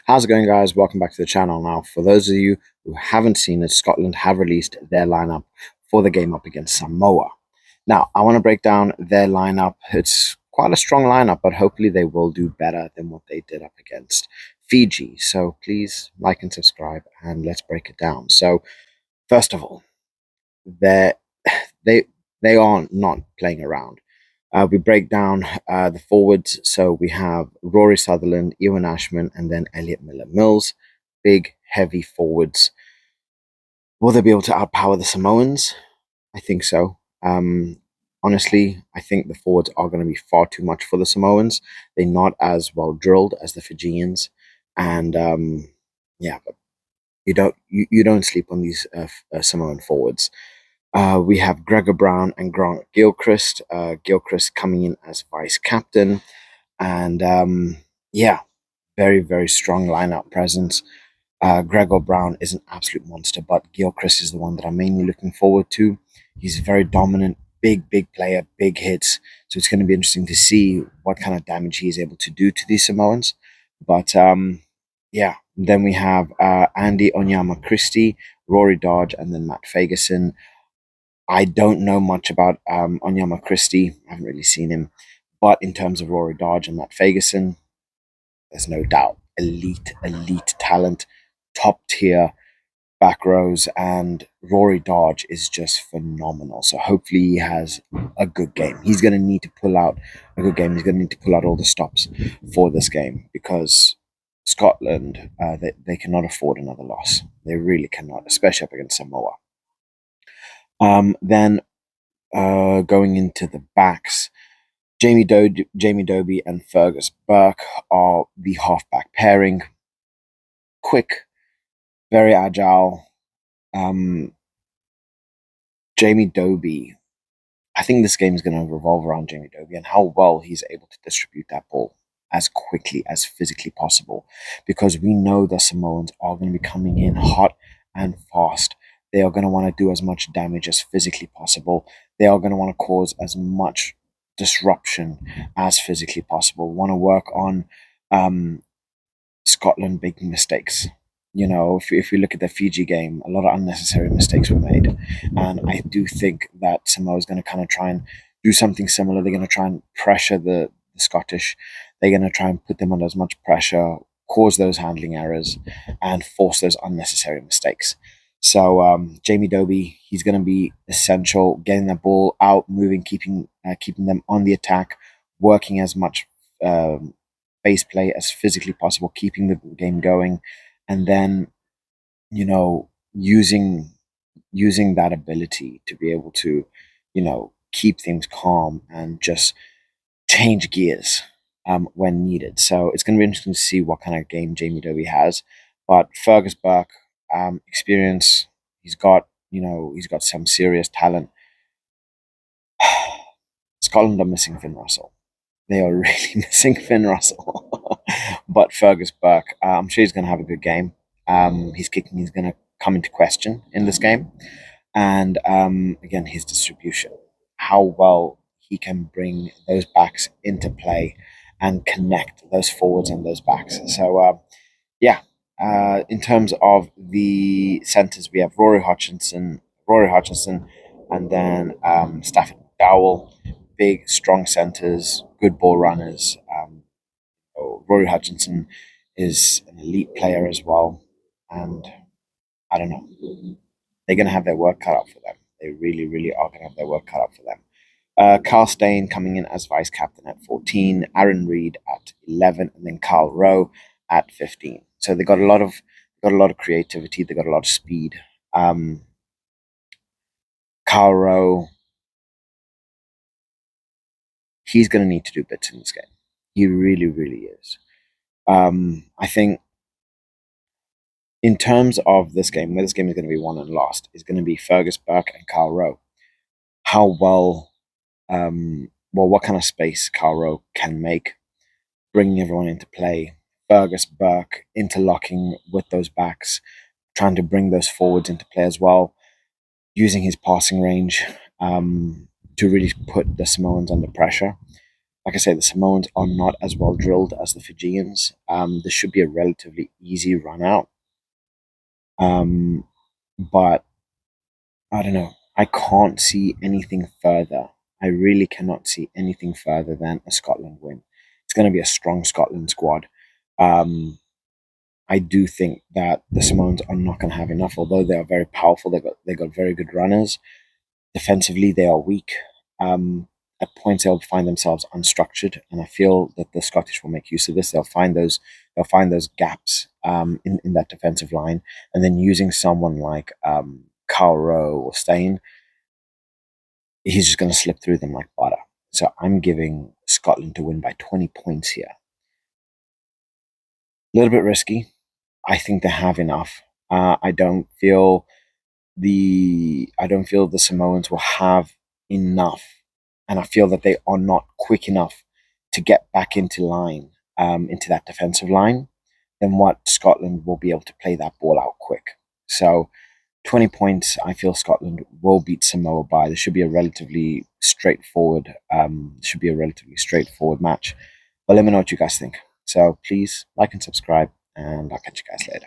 How's it going, guys? Welcome back to the channel. Now, for those of you who haven't seen it, Scotland have released their lineup for the game up against Samoa. Now, I want to break down their lineup. It's quite a strong lineup, but hopefully they will do better than what they did up against Fiji. So please like and subscribe, and let's break it down. So, first of all, they they they are not playing around. We break down the forwards. So we have Rory Sutherland, Ewan Ashman, and then Elliot Miller-Mills. Big, heavy forwards. Will they be able to outpower the Samoans? I think so. Honestly, I think the forwards are going to be far too much for the Samoans. They're not as well drilled as the Fijians, and yeah, but you don't sleep on these Samoan forwards. We have Gregor Brown and Grant Gilchrist. Gilchrist coming in as vice captain, and yeah, very very strong lineup presence. Gregor Brown is an absolute monster, but Gilchrist is the one that I'm mainly looking forward to. He's very dominant, big player, big hits. So it's going to be interesting to see what kind of damage he is able to do to these Samoans. But yeah, then we have Andy Onyama Christie, Rory Dodge, and then Matt Fagerson. I don't know much about Onyama Christie. I haven't really seen him. But in terms of Rory Dodge and Matt Fagerson, there's no doubt. Elite talent, top tier back rows, and Rory Dodge is just phenomenal. So hopefully he has a good game. He's going to need to pull out a good game. He's going to need to pull out all the stops for this game because Scotland, they cannot afford another loss. They really cannot, especially up against Samoa. Then going into the backs, Jamie Dobie and Fergus Burke are the halfback pairing. Quick, very agile. Jamie Dobie, I think this game is going to revolve around Jamie Dobie and how well he's able to distribute that ball as quickly as physically possible, because we know the Samoans are going to be coming in hot and fast. They are going to want to do as much damage as physically possible. They are going to want to cause as much disruption as physically possible. Want to work on Scotland making mistakes. You know, if you look at the Fiji game, a lot of unnecessary mistakes were made. And I do think that Samoa is going to kind of try and do something similar. They're going to try and pressure the Scottish. They're going to try and put them under as much pressure, cause those handling errors, and force those unnecessary mistakes. So Jamie Dobie, he's going to be essential, getting the ball out, moving, keeping them on the attack, working as much base play as physically possible, keeping the game going, and then you know using that ability to be able to keep things calm and just change gears when needed. So it's going to be interesting to see what kind of game Jamie Dobie has. But Fergus Burke, experience, he's got some serious talent. Scotland are missing Finn Russell. They are really missing Finn Russell. But Fergus Burke, I'm sure he's going to have a good game. His kicking is going to come into question in this game. And again, his distribution, how well he can bring those backs into play and connect those forwards and those backs. So, yeah, in terms of the centres, we have Rory Hutchinson, and then Stafford Dowell. Big, strong centres, good ball runners. Rory Hutchinson is an elite player as well, and I don't know, they're going to have their work cut out for them. They really, really are going to have their work cut out for them. Carl Steyn coming in as vice captain at 14, Aaron Reed at 11, and then Carl Rowe at 15. So they got a lot of creativity. They got a lot of speed. Carl Rowe, he's going to need to do bits in this game. He really, really is. I think in terms of this game, where this game is going to be won and lost, is going to be Fergus Burke and Carl Rowe. How what kind of space Carl Rowe can make, bringing everyone into play. Fergus Burke interlocking with those backs, trying to bring those forwards into play as well, using his passing range to really put the Samoans under pressure. like I say, the Samoans are not as well drilled as the Fijians. This should be a relatively easy run out. But I don't know. I can't see anything further. I really cannot see anything further than a Scotland win. It's going to be a strong Scotland squad. I do think that the Samoans are not going to have enough, although they are very powerful. They got very good runners. Defensively, they are weak. At points, they'll find themselves unstructured, and I feel that the Scottish will make use of this. They'll find those gaps in that defensive line, and then using someone like Carl Rowe or Stain, he's just going to slip through them like butter. So I'm giving Scotland to win by 20 points here. A little bit risky. I think they have enough. I don't feel the Samoans will have enough, and I feel that they are not quick enough to get back into line, into that defensive line. Then what Scotland will be able to play that ball out quick. So 20 points, I feel Scotland will beat Samoa by. This should be a relatively straightforward match. But let me know what you guys think. So please like and subscribe, and I'll catch you guys later.